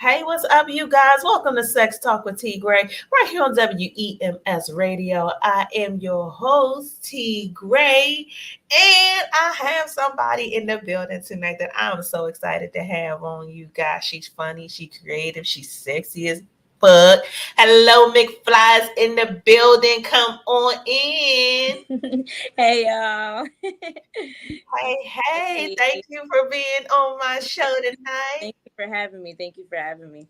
Hey, what's up, you guys? Welcome to Sex Talk with T Gray, right here on WEMS Radio. I am your host, T Gray, and I have somebody in the building tonight that I'm so excited to have on, you guys. She's funny, she's creative, she's sexy as fuck. Hello, McFly's in the building. Come on in. Hey y'all. Hey, Hey, thank you for being on my show tonight. thank you for having me. Thank you for having me.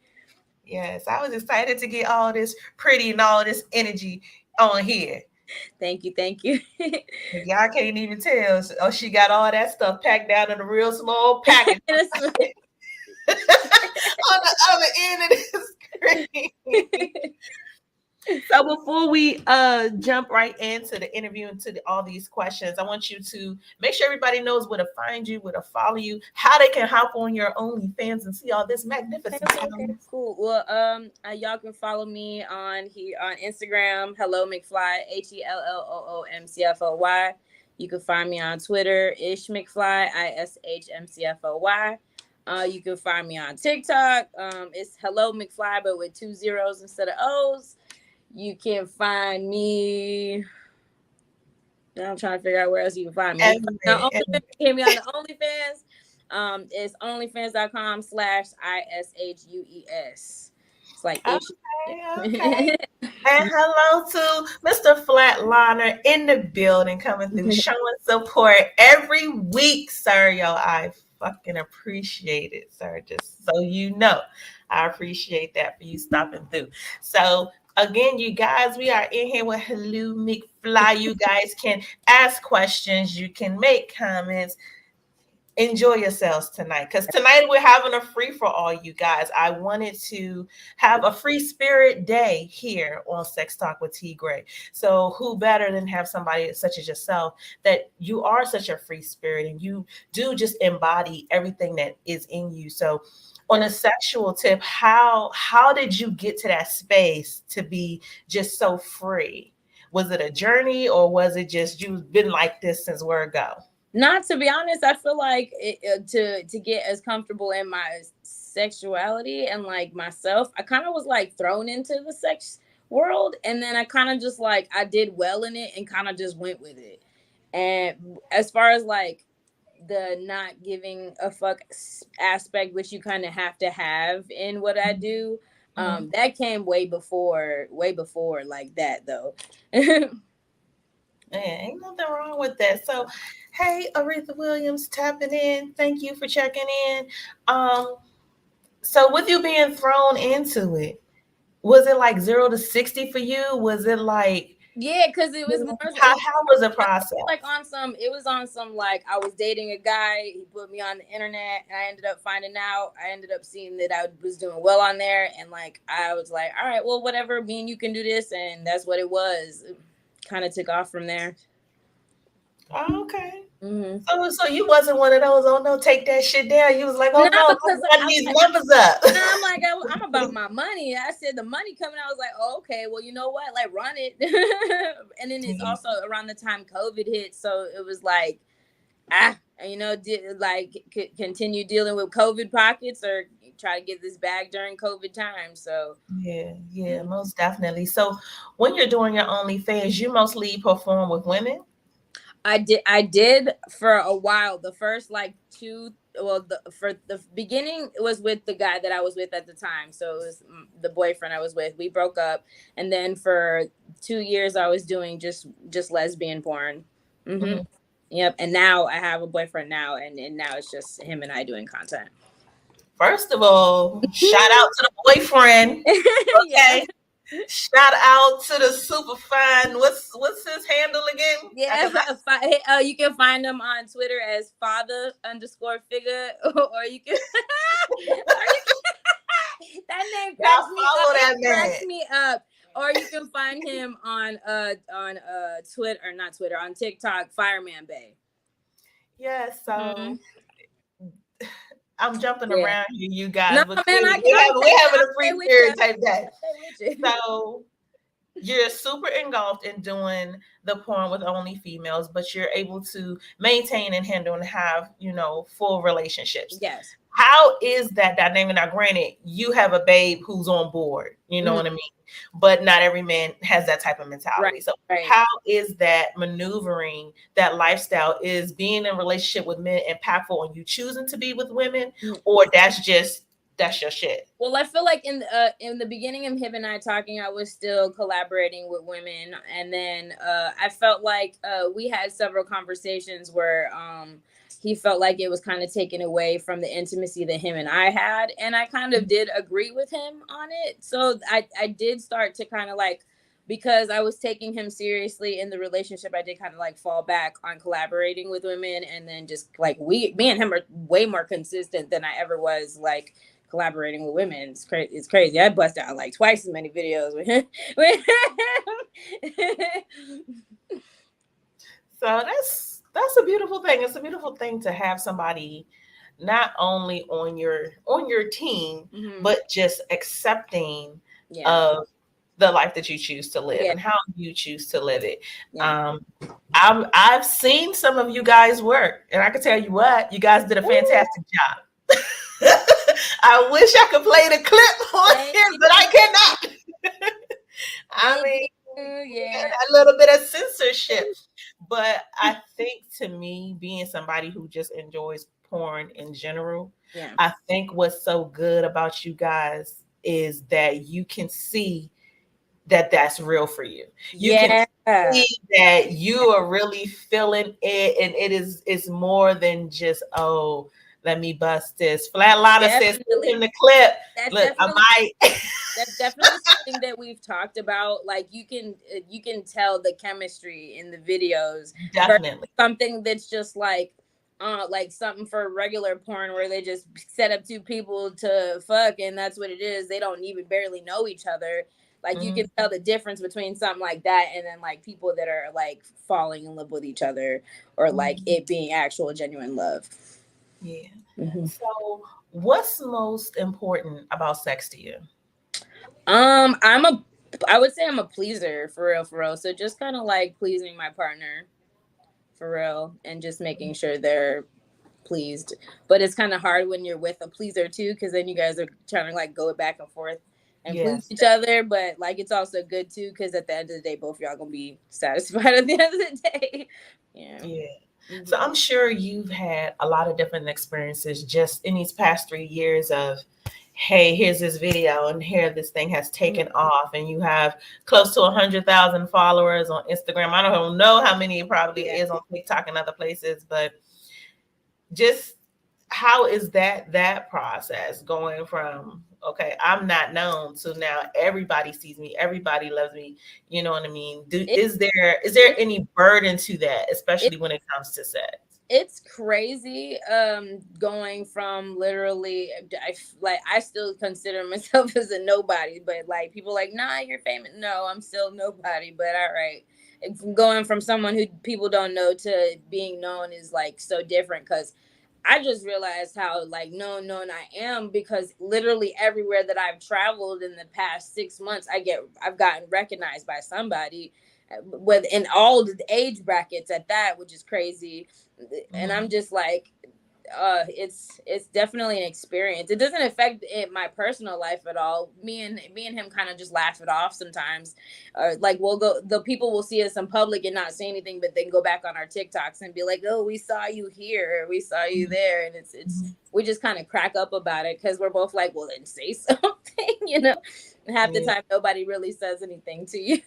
Yes, I was excited to get all this pretty and all this energy on here. Thank you. Thank you. Y'all can't even tell. Oh, she got all that stuff packed down in a real small package on the other end of the screen. So before we jump right into the interview into all these questions, I want you to make sure everybody knows where to find you, where to follow you, how they can hop on your OnlyFans and see all this magnificent Okay, talent. cool. Well, y'all can follow me on here on Instagram. Hello McFly, HELLOOMCFOY. You can find me on Twitter, Ish McFly, ISHMCFOY. You can find me on TikTok. It's Hello McFly, but with 2 zeros instead of O's. You can find me. I'm trying to figure out where else you can find me. You can hit me on the OnlyFans. It's onlyfans.com/ISHUES. It's like Okay, ish. okay. And hello to Mr. Flatliner in the building, coming through, showing support every week, sir. Yo, I fucking appreciate it, sir. Just so you know, I appreciate that for you stopping through. So, again, you guys, we are in here with Hello McFly. You guys can ask questions, you can make comments, enjoy yourselves tonight, because tonight we're having a free for all, you guys. I wanted to have a free spirit day here on Sex Talk with T Gray. So who better than have somebody such as yourself, that you are such a free spirit and you do just embody everything that is in you. So on a sexual tip, how did you get to that space to be just so free? Was it a journey, or was it just you've been like this since word go? Not to be honest, I feel like to get as comfortable in my sexuality and like myself, I kind of was like thrown into the sex world, and then I kind of just like I did well in it and kind of just went with it. And as far as like the not giving a fuck aspect, which you kind of have to have in what I do, that came way before like that though. Man, ain't nothing wrong with that. So, hey, Aretha Williams tapping in. Thank you for checking in. Um, so with you being thrown into it, was it like 0 to 60 for you? Was it like Yeah, because it was more how was the process? like on some it was on some like I was dating a guy, he put me on the internet, and I ended up finding out, I ended up seeing that I was doing well on there, and like I was like, all right, well, whatever, me and you can do this, and that's what it was. It kind of took off from there. Oh, okay. Mm-hmm. So you wasn't one of those, oh no, take that shit down. You was like, oh No, no, because I run these numbers up. I'm like, I'm about my money. I said the money coming. I was like, oh, okay, well, you know what? Like, run it. And then it's also around the time COVID hit, so it was like, continue dealing with COVID pockets or try to get this bag during COVID time. So Yeah, most definitely. So when you're doing your OnlyFans, you mostly perform with women? I did for a while. The first like two, well, for the beginning, it was with the guy that I was with at the time. So it was the boyfriend I was with. We broke up, and then for 2 years I was doing just lesbian porn. Mm-hmm. Mhm. Yep. And now I have a boyfriend now, and now it's just him and I doing content. First of all, shout out to the boyfriend. Yeah. Okay. Shout out to the super fine. What's his handle again? Yeah, you can find him on Twitter as father_figure, or you can, that name Y'all cracks me up. follow that It man. cracks me up. Or you can find him on Twitter, or not Twitter, on TikTok, Fireman Bay. Yeah, Hmm. so I'm jumping Yeah. around here, you No, guys, but man, clearly I get. we're having I'll a stay free with you. spirit type day. I'll stay with you. So you're super engulfed in doing the porn with only females, but you're able to maintain and handle and have, full relationships. Yes. how is that dynamic? Now, granted, you have a babe who's on board, you know what I mean? But not every man has that type of mentality. Right, So, right. how is that maneuvering that lifestyle? Is being in a relationship with men impactful on you choosing to be with women, or that's your shit? Well, I feel like in the beginning of him and I talking, I was still collaborating with women, and then I felt like we had several conversations where he felt like it was kind of taken away from the intimacy that him and I had, and I kind of did agree with him on it. So I did start to kind of like, because I was taking him seriously in the relationship, I did kind of like fall back on collaborating with women, and then just like me and him are way more consistent than I ever was like collaborating with women. It's crazy. It's crazy. I bust out like twice as many videos with him. So that's a beautiful thing. It's a beautiful thing to have somebody not only on your team, but just accepting of the life that you choose to live and how you choose to live it. I've seen some of you guys work, and I can tell you what, you guys did a fantastic job. I wish I could play the clip on here, but I cannot. I mean, a little bit of censorship. But I think, to me, being somebody who just enjoys porn in general, I think what's so good about you guys is that you can see that that's real for you. You can see that you are really feeling it, and it's more than just, oh, let me bust this. Flatliner says in the clip. Look, I might. That's definitely something that we've talked about. Like you can tell the chemistry in the videos. Definitely. Something that's just like something for regular porn where they just set up two people to fuck and that's what it is. They don't even barely know each other. Like you can tell the difference between something like that and then like people that are like falling in love with each other or like it being actual genuine love. Yeah. So what's most important about sex to you? I would say I'm a pleaser for real. So just kind of like pleasing my partner for real and just making sure they're pleased. But it's kind of hard when you're with a pleaser too, because then you guys are trying to like go back and forth and please each other. But like it's also good too, because at the end of the day, both of y'all gonna be satisfied at the end of the day. Yeah. So I'm sure you've had a lot of different experiences just in these past 3 years of, hey, here's this video and here this thing has taken off, and you have close to 100,000 followers on Instagram. I don't know how many it probably is on TikTok and other places, but just how is that process going from, okay, I'm not known, to now everybody sees me, everybody loves me, you know what I mean? Is there any burden to that, especially when it comes to sex? It's crazy going from literally I still consider myself as a nobody, but like people like, nah, you're famous. No, I'm still nobody, but all right. Going from someone who people don't know to being known is like so different, because I just realized how like known I am, because literally everywhere that I've traveled in the past 6 months, I've gotten recognized by somebody in all the age brackets at that, which is crazy. And I'm just like, it's definitely an experience. It doesn't affect my personal life at all. Me and him kind of just laugh it off sometimes. Like the people will see us in public and not say anything, but then go back on our TikToks and be like, "Oh, we saw you here, we saw you there," and it's we just kind of crack up about it because we're both like, "Well, then say something," you know. Half the time, nobody really says anything to you,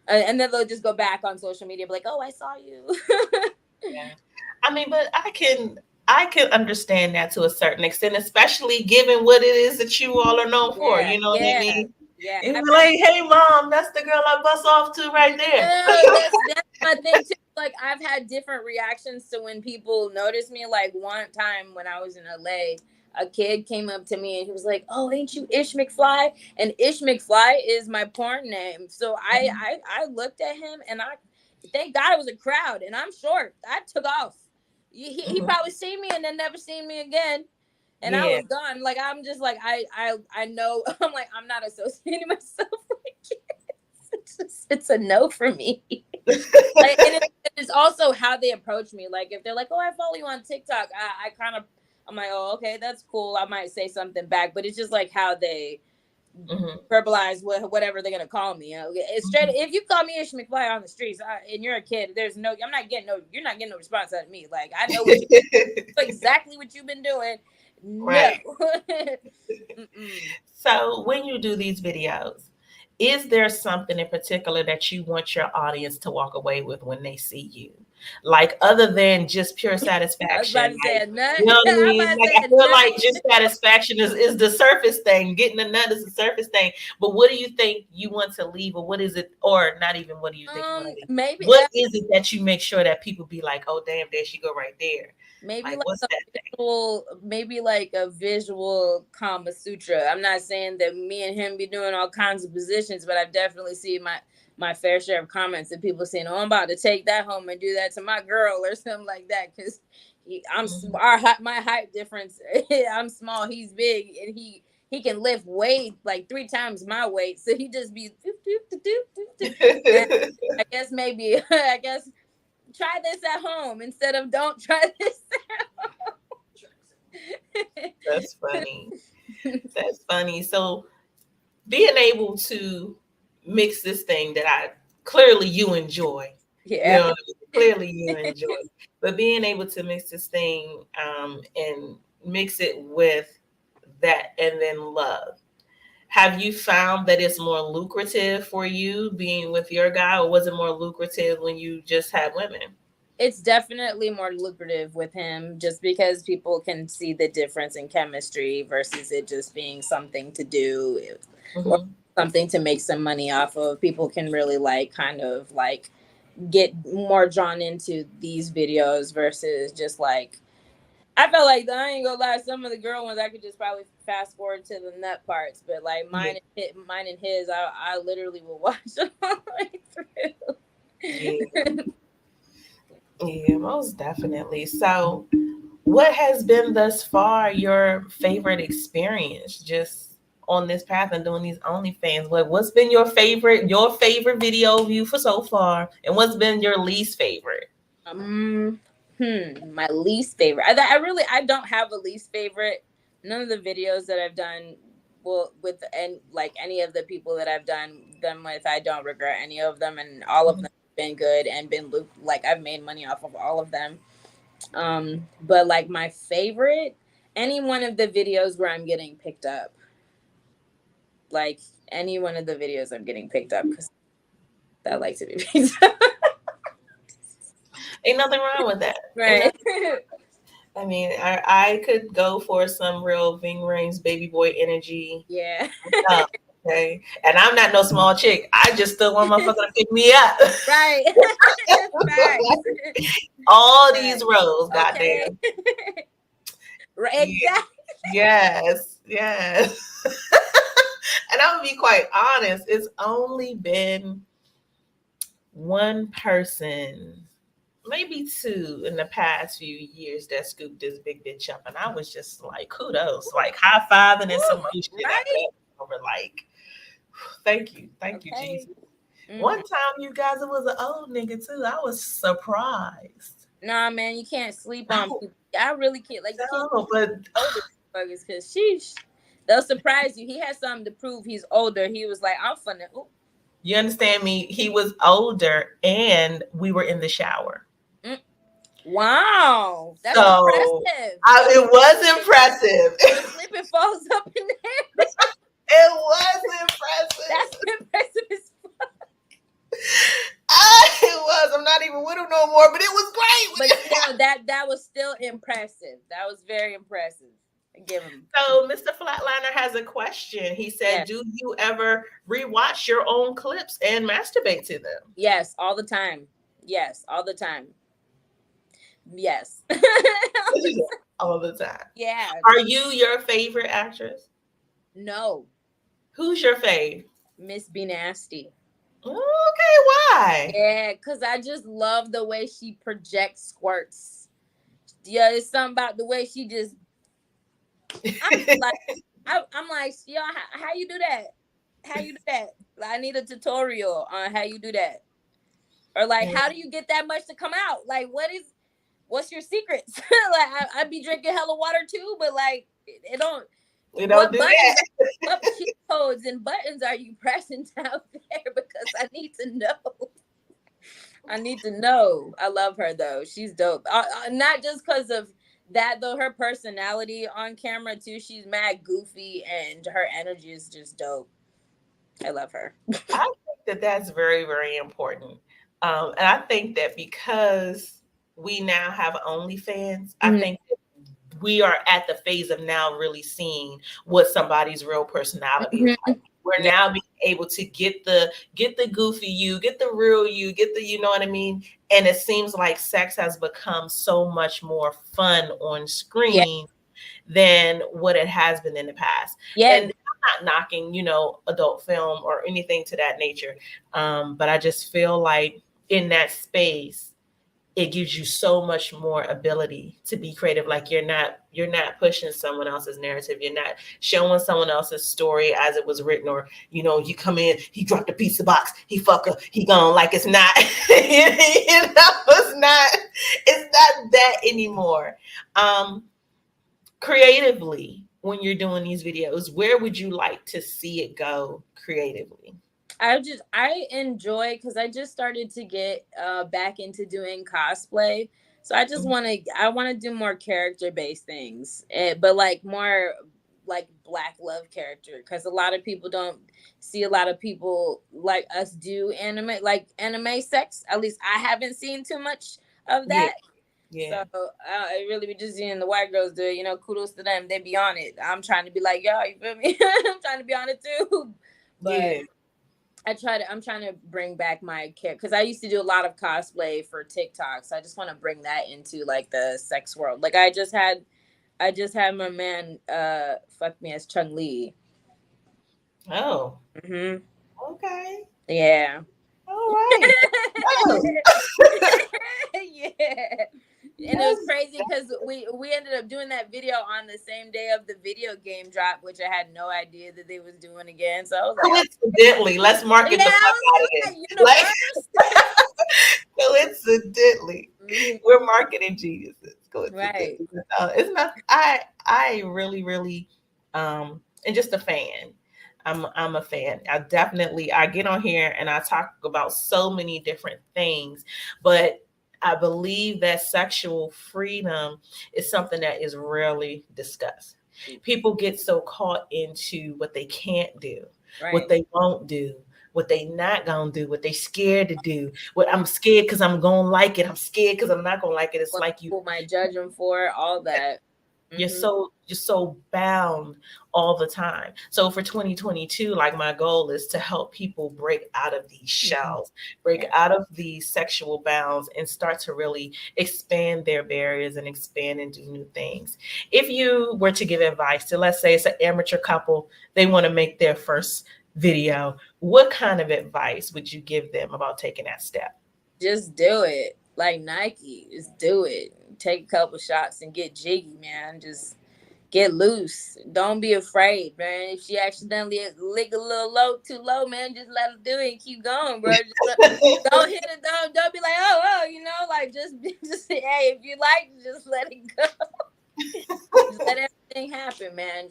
and then they'll just go back on social media, be like, "Oh, I saw you." Yeah. I mean, but I can understand that to a certain extent, especially given what it is that you all are known for. You know what I mean? Yeah. And be like, hey, mom, that's the girl I bust off to right there. That's my thing too. Like I've had different reactions to when people notice me. Like one time when I was in LA, a kid came up to me and he was like, "Oh, ain't you Ish McFly?" And Ish McFly is my porn name. So I looked at him and thank God it was a crowd and I'm short. I took off. He probably seen me and then never seen me again. And I was gone. Like I'm just like I know. I'm like I'm not associating myself with kids. It's a no for me. Like, and it's also how they approach me. Like if they're like, "Oh, I follow you on TikTok," I kind of I'm like, oh, okay, that's cool. I might say something back, but it's just like how they Mm-hmm. verbalize whatever they're gonna call me. It's straight. If you call me Ish McFly on the streets and you're a kid, there's no. I'm not getting no. You're not getting no response out of me. Like I know what you exactly what you've been doing. No. Right. So when you do these videos, is there something in particular that you want your audience to walk away with when they see you? Like other than just pure I was about satisfaction, to say like a nut. you know what I I'm mean? about to Like say I a feel nut. like just satisfaction is the surface thing. Getting the nut is the surface thing. But what do you think you want to leave, or what is it, or not even what do you think you want to leave? Maybe What is it that you make sure that people be like, oh damn, there she go right there? maybe Like like what's a that thing? visual, maybe like a visual Kama Sutra. I'm not saying that me and him be doing all kinds of positions, but I've definitely seen my fair share of comments and people saying, "Oh, I'm about to take that home and do that to my girl" or something like that. Because Mhm. my height difference. I'm small, he's big, and he can lift weight like 3 times my weight. So he just be doop, doop, doop, doop, doop. And I guess maybe I guess try this at home instead of don't try this. That's funny. That's funny. So being able to mix this thing that I clearly you enjoy, you Yeah. know, clearly you enjoy, but being able to mix this thing and mix it with that and then love. Have you found that it's more lucrative for you being with your guy, or was it more lucrative when you just had women? It's definitely more lucrative with him just because people can see the difference in chemistry versus it just being something to do or Hmm. something to make some money off of. People can really like kind of like get more drawn into these videos versus just like I felt like I ain't gonna lie, some of the girl ones I could just probably fast forward to the nut parts, but like Yeah, mine and his, I literally will watch them all the way yeah, through. yeah, most definitely. So, what has been thus far your favorite experience just on this path and doing these OnlyFans? What's been your favorite video view for so far, and what's been your least favorite? Um, my least favorite. I don't have a least favorite. None of the videos that I've done will with and like any of the people that I've done them with, I don't regret any of them, and all of them have been good and been like I've made money off of all of them. But like my favorite, any one of the videos where I'm getting picked up, like any one of the videos I'm getting picked up because I like to be picked up. Ain't nothing wrong with that. Ain't Right. nothing. I mean, I could go for some real Ving Rhames baby boy energy. Yeah. Oh, okay, and I'm not no small chick. I just still want motherfucker to pick me up. Right. Facts. All these Facts. roles, Okay. goddamn. Right. Yeah. Exactly. Yes, yes. And I'm gonna be quite honest, it's only been one person, maybe two in the past few years that scooped this big bitch up. And I was just like, kudos, like high fiving and some motion after Right. that. Over like, thank you. Thank you, Okay. Jesus. One Hmm. time, you guys, it was an old nigga too. I was surprised. Nah, man, you can't sleep on people. I really can't. Like, you can't No, but older motherfuckers because sheesh, they'll surprise you. He has something to prove. He's older. He was like, I'm finna. Ooh, you understand me? He was older and we were in the shower. mm. Wow, that's So impressive. it was impressive. The slipping falls up in there. It was That's impressive. impressive as It was. I'm not even with him no more, but it was but great. still, that was still impressive. That was very impressive. I give him. So Mr. Flatliner has a question. He said, Yes, do you ever rewatch your own clips and masturbate to them? yes, all the time. Yes, all the time. Yes. All the time. Yeah. Are you your favorite actress? No, Who's your fave? Miss B Nasty. Okay, why? Yeah, cause I just love the way she projects squirts. Yeah, it's something about the way she just. I'm like, I'm like, yo, how you do that? How you do that? Like, I need a tutorial on how you do that. Or like, how do you get that much to come out? Like, what is? what's your secrets? Like I be drinking hella water too, but like it don't. We don't What do buttons? that. What cheat codes and buttons are you pressing down there? Because I need to know. I need to know. I love her though. She's dope. Not just because of that though. Her personality on camera too. She's mad goofy, and her energy is just dope. I love her. I think that that's very, very important. And I think that because we now have OnlyFans, I Mhm. think that we are at the phase of now really seeing what somebody's real personality is like. Mhm. We're Yeah. now being able to get the goofy you, get the real you, get the you know what I mean. And it seems like sex has become so much more fun on Yeah. screen than what it has been in the past. And Yes. I'm not knocking, adult film or anything to that nature. But I just feel like in that space, it gives you so much more ability to be creative. Like you're not pushing someone else's narrative. You're not showing someone else's story as it was written, or you come in, he dropped a pizza box, he fuck her, he gone, like it's not. It's not that anymore. um Creatively, when you're doing these videos, where would you like to see it go creatively? I enjoy because I just started to get back into doing cosplay. So I want to do more character based things, but like more like black love character because a lot of people don't see a lot of people like us do anime sex. At least I haven't seen too much of Yeah, that. So yeah, I really be just seeing the white girls do it. Kudos to them. They be on it. I'm trying to be like, yo, you feel me? I'm trying to be on it too. But yeah. I'm trying to bring back my care because I used to do a lot of cosplay for TikTok. So I just want to bring that into like the sex world. Like I just had my man fuck me as Chung Lee. Oh, Hmm. okay. Yeah. All right. Oh, Yeah. And it was that's crazy because we ended up doing that video on the same day of the video game drop, which I had no idea that they was doing again. So I was like, coincidentally. Let's yeah, market the fuck I out of was this. like, Like universe. coincidentally, Mhm. we're marketing geniuses. Right. Coincidentally, it's not. I really, really, and just a fan. I'm a fan. I get on here and I talk about so many different things, but I believe that sexual freedom is something that is rarely discussed. People get so caught into what they can't do, what Right. they won't do, what they not gonna do, what they scared to do. What I'm scared because I'm gonna like it. I'm scared because I'm not gonna like it. It's What like people might judge them for, all that. Hmm. you're so bound all the time. So for 2022, like my goal is to help people break out of these Hmm. shells, break Yeah. out of these sexual bounds, and start to really expand their barriers and expand and do new things. If you were to give advice to, let's say it's an amateur couple, they want to make their first video, what kind of advice would you give them about taking that step? Just do it. Like Nike, just do it. Take a couple shots and get jiggy, man. Just get loose. Don't be afraid, man. If she accidentally lick a little too low, man, just let her do it and keep going, bro. Just don't hit it. Don't be like, oh, like just just hey, if you like, just let it go. Just let everything happen, man.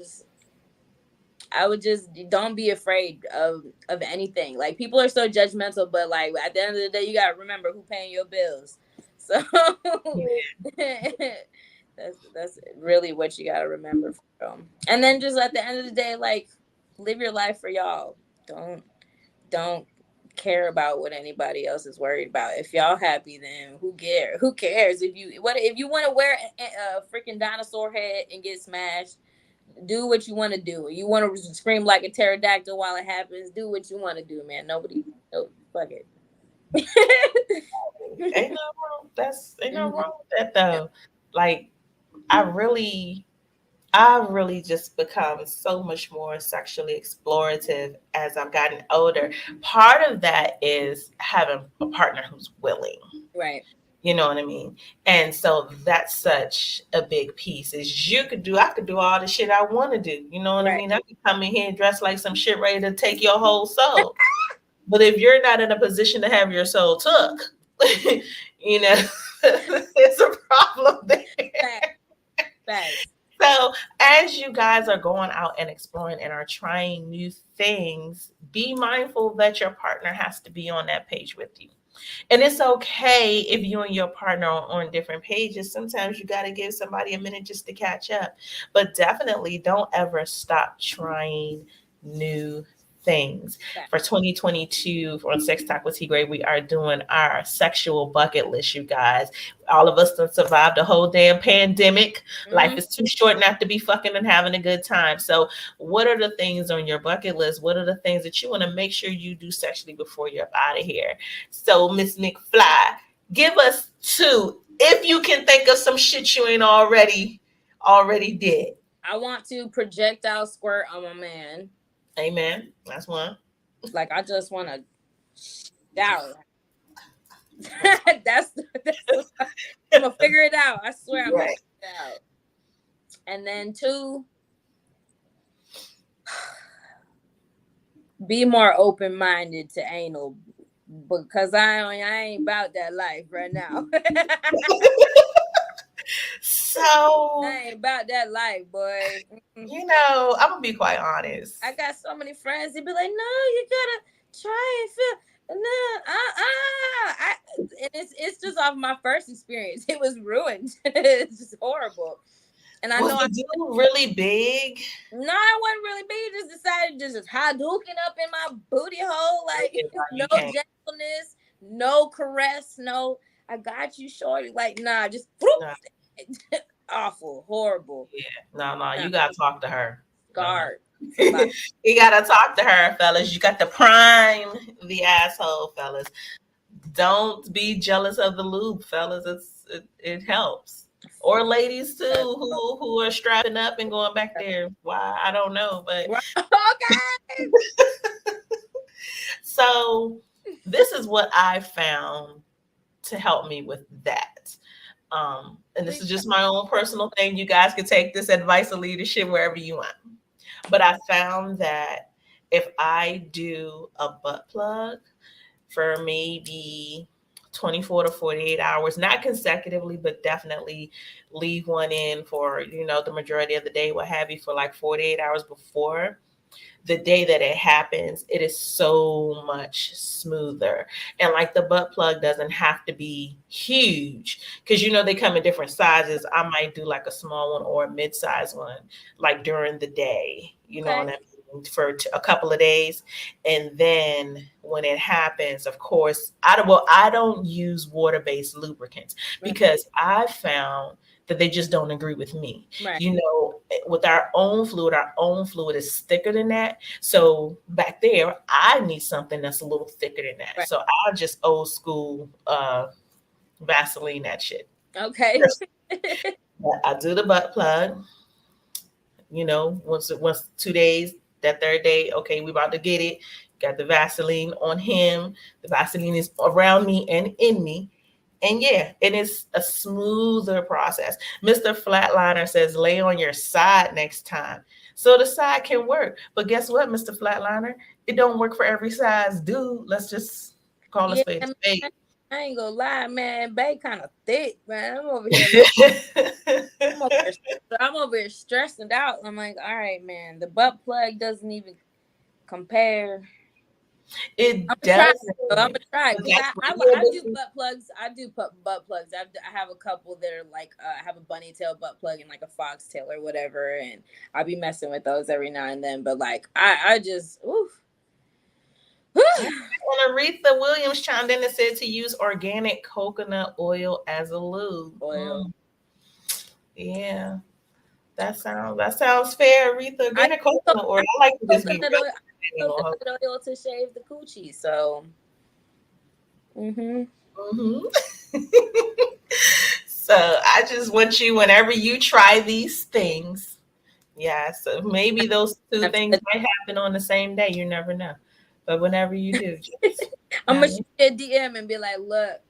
I would just don't be afraid of anything. Like people are so judgmental, but like at the end of the day, you gotta remember who paying your bills. So that's really what you gotta remember from. And then just at the end of the day, like live your life for y'all. Don't care about what anybody else is worried about. If y'all happy, then who cares? Who cares if you want to wear a freaking dinosaur head and get smashed? Do what you want to do. You want to scream like a pterodactyl while it happens. Do what you want to do, man. Nobody, no, fuck it. Ain't no wrong. Ain't no Mhm. wrong with that though. Like I really I've really just become so much more sexually explorative as I've gotten older. Part of that is having a partner who's willing. Right. You know what I mean? And so that's such a big piece. Is I could do all the shit I want to do. You know what I Right. mean? I could come in here and dress like some shit ready to take your whole soul. But if you're not in a position to have your soul took, you know, There's a problem there. Facts. Facts. So, as you guys are going out and exploring and are trying new things, be mindful that your partner has to be on that page with you. And it's okay if you and your partner are on different pages. Sometimes you got to give somebody a minute just to catch up. But definitely don't ever stop trying new things. Facts. For 2022 on Sex Talk with T Gray, we are doing our sexual bucket list, you guys. All of us that survived the whole damn pandemic. Life is too short not to be fucking and having a good time. So, what are the things on your bucket list? What are the things that you want to make sure you do sexually before you're out of here? So, Miss McFly, give us two. If you can think of some shit you ain't already did. I want to projectile squirt on my man. Amen. That's one. Like, I just want to shower. that's I'm gonna figure it out. I swear I'm gonna figure it out. And then two, be more open-minded to anal, because I ain't about that life right now. So I ain't about that life, boy. You know, I'm gonna be quite honest. I got so many friends. They be like, "No, you gotta try and feel." No, and it's just off my first experience. It was ruined. It's just horrible. And I was know the dude really big? No, I wasn't really big. Just decided to just Hadouken up in my booty hole, like no gentleness, no caress, no. I got you, shorty. Like nah, just Nah. awful, horrible. Yeah, no, you gotta talk to her. Guard. You gotta talk to her, fellas. You got to prime the asshole, fellas. Don't be jealous of the lube, fellas. It helps. Or ladies too, who are strapping up and going back there. Why? I don't know, but okay. So this is what I found to help me with that. And this is just my own personal thing. You guys can take this advice of leadership wherever you want. But I found that if I do a butt plug for maybe 24 to 48 hours, not consecutively, but definitely leave one in for, the majority of the day, what have you, for like 48 hours before the day that it happens, it is so much smoother. And like the butt plug doesn't have to be huge because, they come in different sizes. I might do like a small one or a mid-size one, like during the day, what I mean, for a couple of days. And then when it happens, of course, I don't use water-based lubricants because I found that they just don't agree with me. Right. With our own fluid is thicker than that. So back there, I need something that's a little thicker than that. Right. So I'll just old school Vaseline that shit. Okay. I do the butt plug. Once 2 days, that third day, okay, we about to get it. Got the Vaseline on him. The Vaseline is around me and in me. And yeah, it is a smoother process. Mr. Flatliner says, lay on your side next time. So the side can work. But guess what, Mr. Flatliner? It don't work for every size dude. Let's just call a spade a spade. I ain't gonna lie, man. Bae kind of thick, man. I'm over here. I'm over here stressing out. I'm like, all right, man. The butt plug doesn't even compare. It does. I'm gonna try. I do butt plugs. I do butt plugs. I have a couple that are like I have a bunny tail butt plug and like a foxtail or whatever, and I'll be messing with those every now and then. But like I just oof. And Aretha Williams chimed in and said to use organic coconut oil as a lube. Oil. Yeah, that sounds fair, Aretha. Organic coconut oil. I like to just be real. Coconut oil to shave the coochie. So. So I just want you, whenever you try these things, so maybe those two things might happen on the same day. You never know. But whenever you do, I'm gonna shoot a DM and be like, look,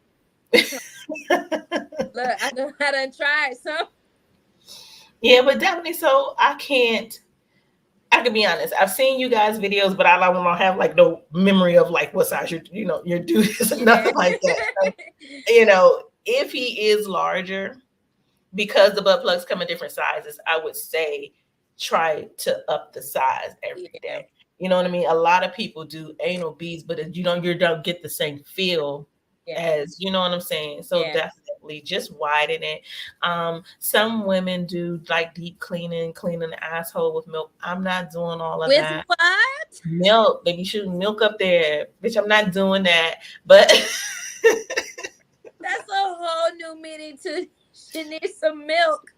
I done tried some. Yeah, but definitely. So I can be honest. I've seen you guys' videos, but I don't have like no memory of like what size your dude is, nothing like that. So, if he is larger, because the butt plugs come in different sizes, I would say try to up the size every Yeah. day. You know what I mean? A lot of people do anal beads, but you don't get the same feel Yeah. as, you know what I'm saying? So Yeah. definitely just widen it. Some women do like deep cleaning the asshole with milk. I'm not doing all of With that. what? Milk, they be shooting milk up there. Bitch, I'm not doing that. But That's a whole new meaning to she needs some milk.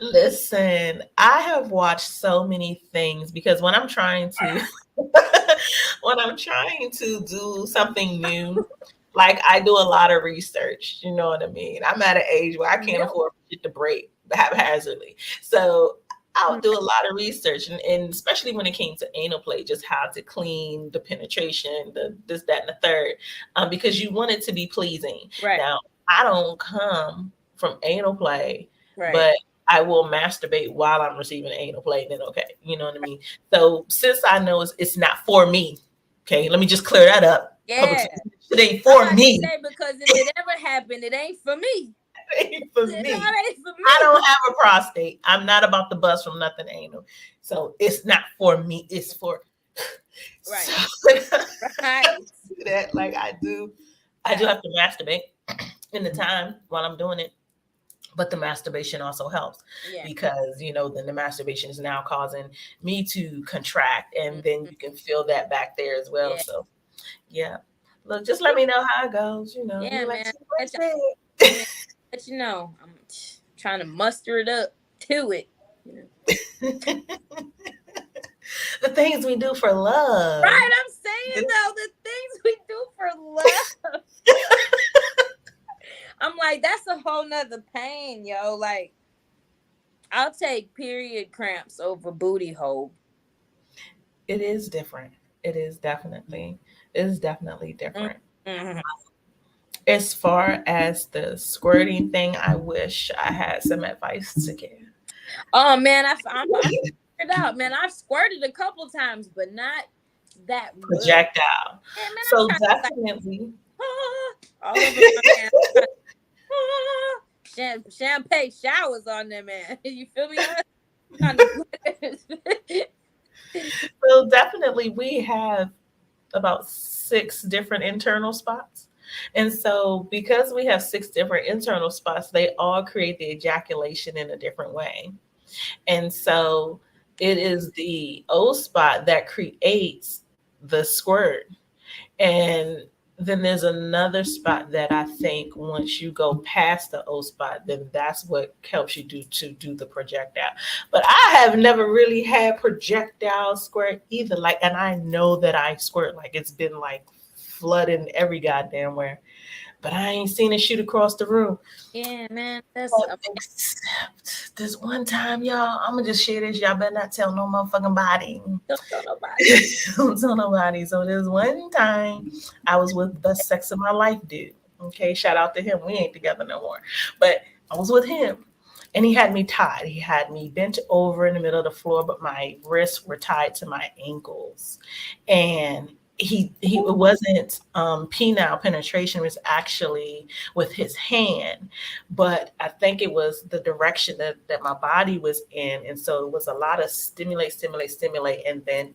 listen, I have watched so many things because when I'm trying to when I'm trying to do something new, like I do a lot of research, you know what I mean? I'm at an age where I can't Milk. afford shit to break haphazardly. So I'll do a lot of research and especially when it came to anal play, just how to clean the penetration, the this, that, and the third, because you want it to be pleasing. Right. Now, I don't come from anal play, Right. but I will masturbate while I'm receiving anal play, then okay, you know what I mean? So since I know it's not for me, okay, let me just clear that up. Yeah. It ain't I'm for about to me. say, because if it ever happened, it ain't for me. It ain't for No, me. it ain't for I me. don't have a prostate. I'm not about to bust from nothing anal. So it's not for me. It's for Right. so, Right. that like I do have to masturbate in the time while I'm doing it. But the masturbation also helps Yeah. because then the masturbation is now causing me to contract, and then you can feel that back there as well. Yeah. So yeah, look, just let me know how it goes. Yeah, You like man. too much Let bed. you, let you know. I'm trying to muster it up to it. The things we do for love. Right, I'm saying though, the things we do for love. I'm like, that's a whole nother pain, yo. Like, I'll take period cramps over booty hole. It is different. It is definitely. It is definitely different. Mm-hmm. As far as the squirting thing, I wish I had some advice to give. Oh man, I'm figured out, man. I've squirted a couple times, but not that much. Projectile. Yeah, man, I'm So trying to like definitely. all over my hands. Champagne showers on them, man. You feel me? So definitely we have about 6 different internal spots. And so because we have 6 different internal spots, they all create the ejaculation in a different way. And so it is the O spot that creates the squirt. And then there's another spot that I think once you go past the O spot, then that's what helps you do the projectile. But I have never really had projectile squirt either. Like, and I know that I squirt, like it's been like flooding every goddamn where. But I ain't seen it shoot across the room. Yeah, man. That's Except this one time, y'all. I'm gonna just share this. Y'all better not tell no motherfucking body. don't tell nobody. Don't tell nobody. So there's one time I was with the best sex of my life dude. Okay, shout out to him. We ain't together no more. But I was with him. And he had me tied. He had me bent over in the middle of the floor, but my wrists were tied to my ankles. And he it wasn't penile penetration, it was actually with his hand, but I think it was the direction that my body was in, and so it was a lot of stimulate, and then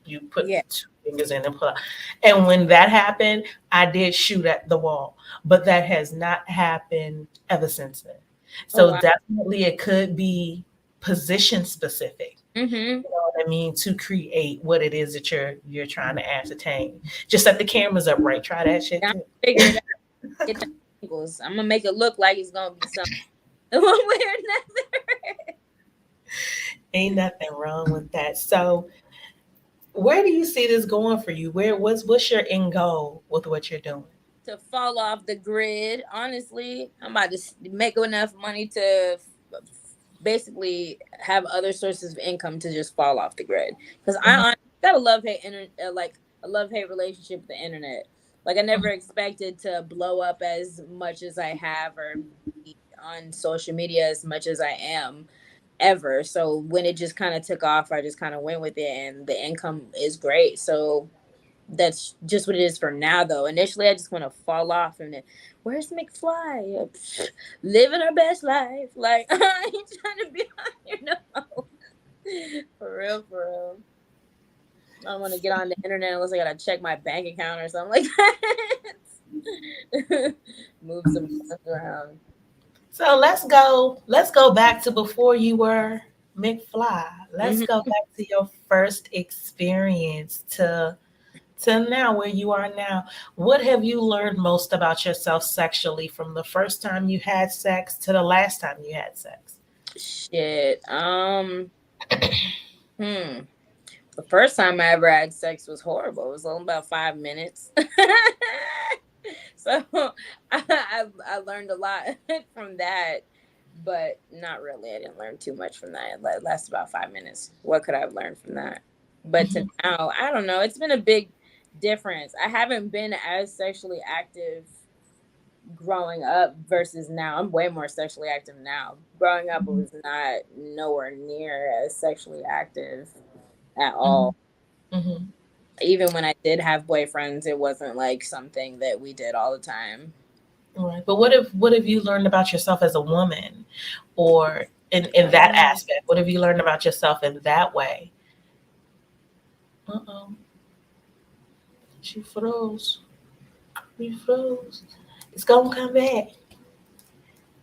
you put Yeah. 2 fingers in and pull out. And when that happened, I did shoot at the wall, but that has not happened ever since then. Oh So wow. definitely it could be position specific. Mm-hmm. You know what I mean? To create what it is that you're trying to ascertain. Just set the cameras up right. Try that shit I'm too. figure it out. Get the angles. I'm gonna make it look like it's gonna be something one way or another. Ain't nothing wrong with that. So where do you see this going for you? What's your end goal with what you're doing? To fall off the grid. Honestly, I'm about to make enough money to basically have other sources of income to just fall off the grid. Because Mhm. I got a love hate like a love hate relationship with the internet. Like I never expected to blow up as much as I have or be on social media as much as I am ever. So when it just kind of took off, I just kind of went with it, and the income is great. So that's just what it is for now, though. Initially, I just want to fall off and then, where's McFly? Living her best life. Like, I ain't trying to be on here no more. For real, for real. I don't want to get on the internet unless I gotta check my bank account or something like that. Move some funds around. So let's go back to before you were McFly. Let's Hmm. go back to your first experience to now where you are now. What have you learned most about yourself sexually from the first time you had sex to the last time you had sex? Shit. Hmm. The first time I ever had sex was horrible. It was only about 5 minutes. So I learned a lot from that, but not really. I didn't learn too much from that. It lasted about 5 minutes. What could I have learned from that? But to Mhm. now, I don't know. It's been a big difference. I haven't been as sexually active growing up versus now. I'm way more sexually active now. Growing up, I Mhm. was not nowhere near as sexually active at Mhm. all. Mhm. Even when I did have boyfriends, it wasn't like something that we did all the time. Right. But what have you learned about yourself as a woman or in that Um, aspect? What have you learned about yourself in that way? Uh-oh. She froze. We froze. It's gonna come back.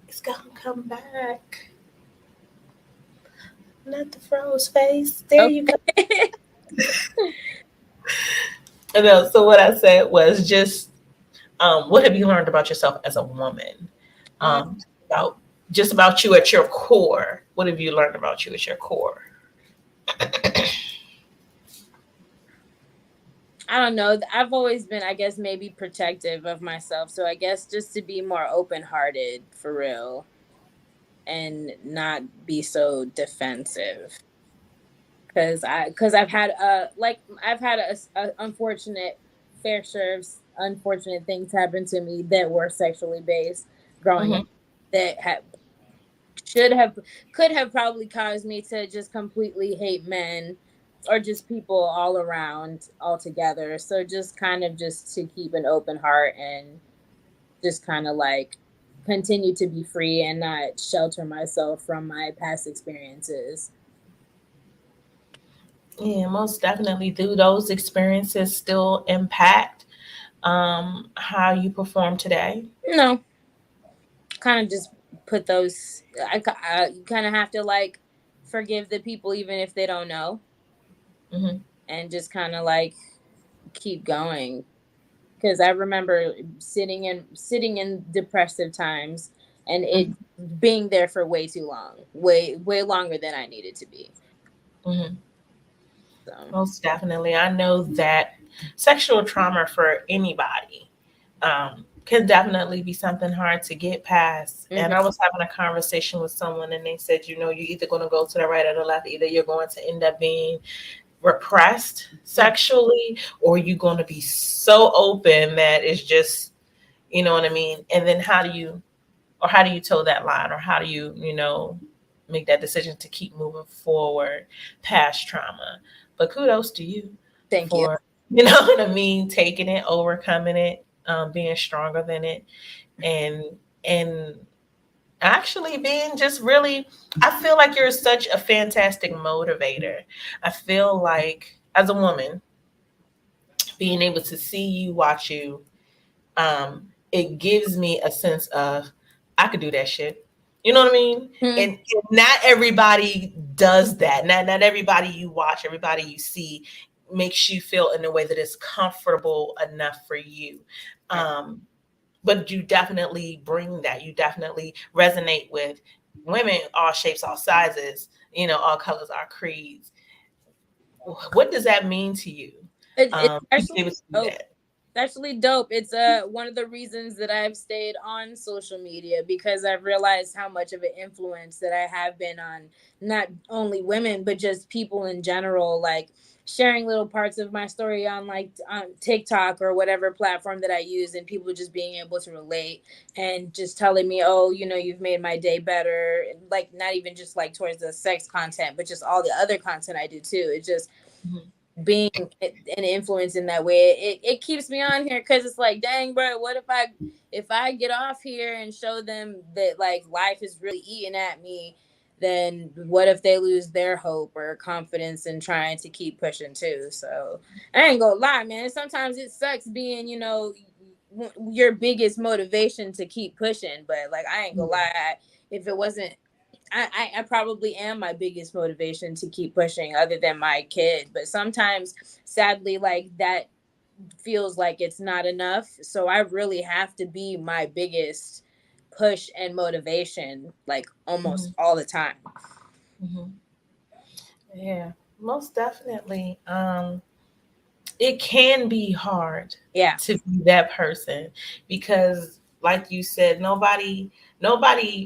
It's gonna come back. Not the froze face. There you go. okay. No, so what I said was just what have you learned about yourself as a woman? um, About just about you at your core. What have you learned about you at your core? I don't know. I've always been, I guess, maybe protective of myself. So I guess just to be more open hearted for real and not be so defensive. Cause I've had I've had a unfortunate fair share of unfortunate things happen to me that were sexually based growing up Hmm. that should have could have probably caused me to just completely hate men or just people all around altogether. So just kind of just to keep an open heart and just kind of like continue to be free and not shelter myself from my past experiences. Yeah, most definitely. Do those experiences still impact how you perform today? No, kind of just put those. You kind of have to like forgive the people even if they don't know, Hmm. and just kind of like keep going. Because I remember sitting in depressive times and it being there for way too long, way longer than I needed to be. Hmm. So. Most definitely. I know that sexual trauma for anybody can definitely be something hard to get past. And Hmm. I was having a conversation with someone, and they said, you're either going to go to the right or the left. Either you're going to end up being repressed sexually, or you're going to be so open that it's just, you know what I mean? And then how do you toe that line, or how do you make that decision to keep moving forward past trauma? But kudos to you Thank you. for, you know what I mean, taking it, overcoming it, being stronger than it, and and actually being just really, I feel like you're such a fantastic motivator. I feel like as a woman, being able to see you, watch you, it gives me a sense of I could do that shit. You know what I mean? Hmm. And not everybody does that. Not everybody you watch, everybody you see makes you feel in a way that is comfortable enough for you. Right. Um, but you definitely bring that. You definitely resonate with women, all shapes, all sizes, all colors, all creeds. What does that mean to you? It's To be actually able to do dope. that. It's actually dope. It's one of the reasons that I've stayed on social media because I've realized how much of an influence that I have been on not only women but just people in general. Like sharing little parts of my story on like on TikTok or whatever platform that I use, and people just being able to relate and just telling me, "Oh, you've made my day better." Like not even just like towards the sex content, but just all the other content I do too. It just Mhm. being an influence in that way. It keeps me on here because it's like, dang, bro, what if I get off here and show them that like life is really eating at me, then what if they lose their hope or confidence in trying to keep pushing too? So I ain't gonna lie, man. Sometimes it sucks being, your biggest motivation to keep pushing. But like, I ain't gonna lie, if it wasn't, I probably am my biggest motivation to keep pushing, other than my kid. But sometimes, sadly, like that feels like it's not enough. So I really have to be my biggest push and motivation, like almost all the time. Mm-hmm. Yeah, most definitely. It can be hard Yeah. to be that person because, like you said, nobody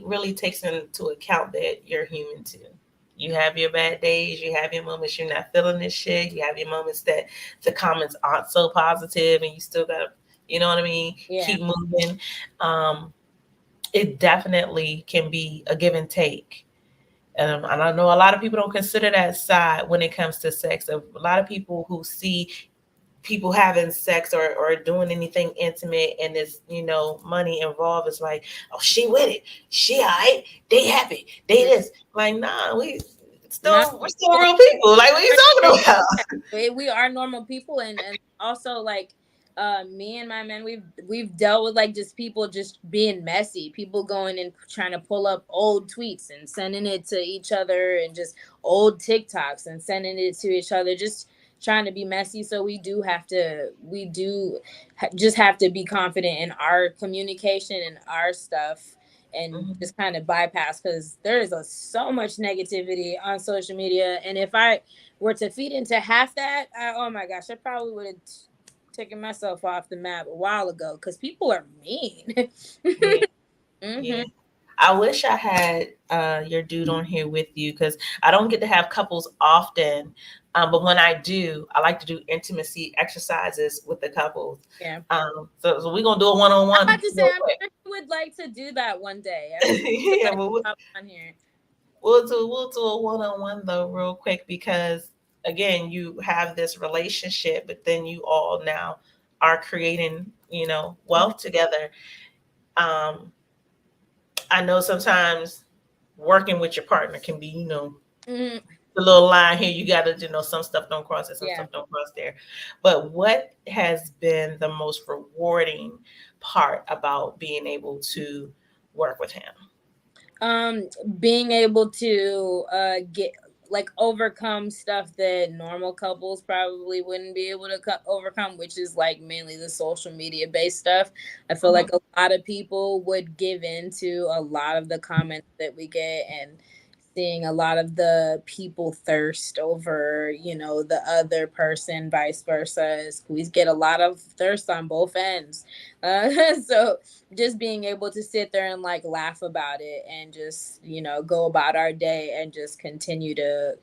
really takes into account that you're human too. You have your bad days, you have your moments you're not feeling this shit, you have your moments that the comments aren't so positive and you still gotta, you know what I mean, Yeah. keep moving. Um, it definitely can be a give and take. And I know a lot of people don't consider that side when it comes to sex. A lot of people who see people having sex or doing anything intimate and there's money involved, it's like, oh, she with it, she all right, they happy, they this, like, nah, No, we're still real people, like, what are you talking about? we are normal people, and also like me and my men, we've dealt with like just people just being messy, people going and trying to pull up old tweets and sending it to each other, and just old TikToks and sending it to each other, just trying to be messy. So just have to be confident in our communication and our stuff, and Mhm. just kind of bypass, because there is so much negativity on social media. And if I were to feed into half that, oh my gosh, I probably would have taken myself off the map a while ago, because people are mean. Yeah, Hmm. yeah. I wish I had your dude on here with you because I don't get to have couples often. But when I do, I like to do intimacy exercises with the couples. Yeah. So we're gonna do a one on I'm about one to say, real I'm quick. sure you would like to do that one day. I'm sure you would Yeah, like but to hop on here. we'll do a one on one though real quick because again, you have this relationship, but then you all now are creating Hmm. wealth together. Um, I know sometimes working with your partner can be Hmm. the little line here, you got to some stuff don't cross there, some Yeah. stuff don't cross there. But what has been the most rewarding part about being able to work with him? um Being able to get like overcome stuff that normal couples probably wouldn't be able to overcome, which is like mainly the social media based stuff. I feel like Mhm, a lot of people would give in to a lot of the comments that we get, and seeing a lot of the people thirst over, the other person, vice versa. We get a lot of thirst on both ends. So just being able to sit there and like laugh about it, and just go about our day and just continue to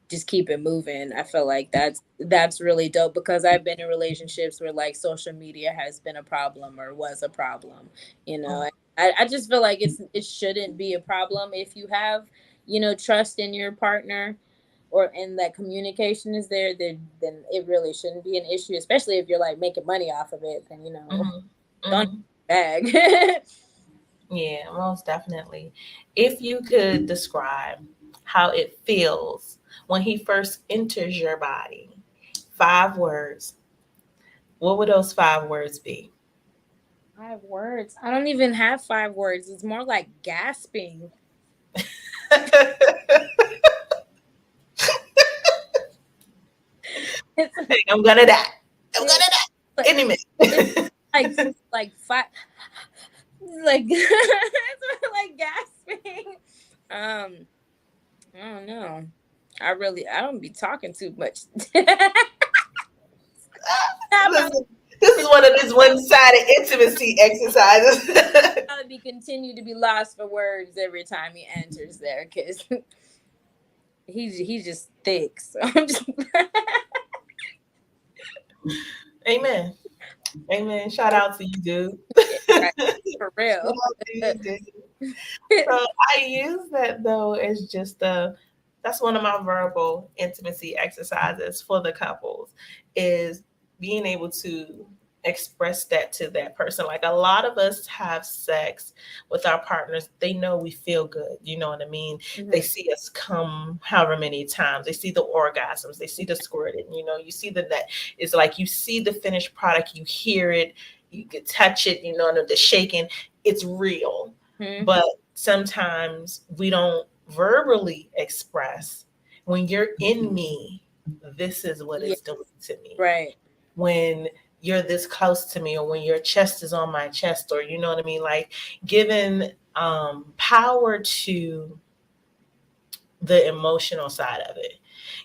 just keep it moving. I feel like that's really dope, because I've been in relationships where like social media has been a problem or was a problem, you know. mhm, I just feel like it shouldn't be a problem if you have, trust in your partner, or and that communication is there, then it really shouldn't be an issue, especially if you're like making money off of it, then mhm, don't mhm. bag. Yeah, most definitely. If you could describe how it feels when he first enters your body, 5 words, what would those 5 words be? 5 words. I don't even have 5 words. It's more like gasping. It's I'm gonna die. I'm it's gonna die like any it's minute. like five, like it's like gasping. Um, I don't know. I don't be talking too much. I probably Listen, this is one of these one-sided intimacy exercises. be continue to be lost for words every time he enters there, because he's just thick. So I'm just Amen. Amen. Shout out to you, dude. yeah, Shout right, for real. out to you, dude. So I use that though as just a That's one of my verbal intimacy exercises for the couples is being able to express that to that person. Like a lot of us have sex with our partners. They know we feel good. You know what I mean? They Mm-hmm. see us come however many times. They see the orgasms. They see the squirting. You know, you see the net. It's like you see the finished product. You hear it. You can touch it. You know, the shaking. It's real. Mm-hmm. But sometimes we don't verbally express when you're in me, this is what Yeah. it's doing to me. Right. When you're this close to me, or when your chest is on my chest, or you know what I mean, like giving power to the emotional side of it,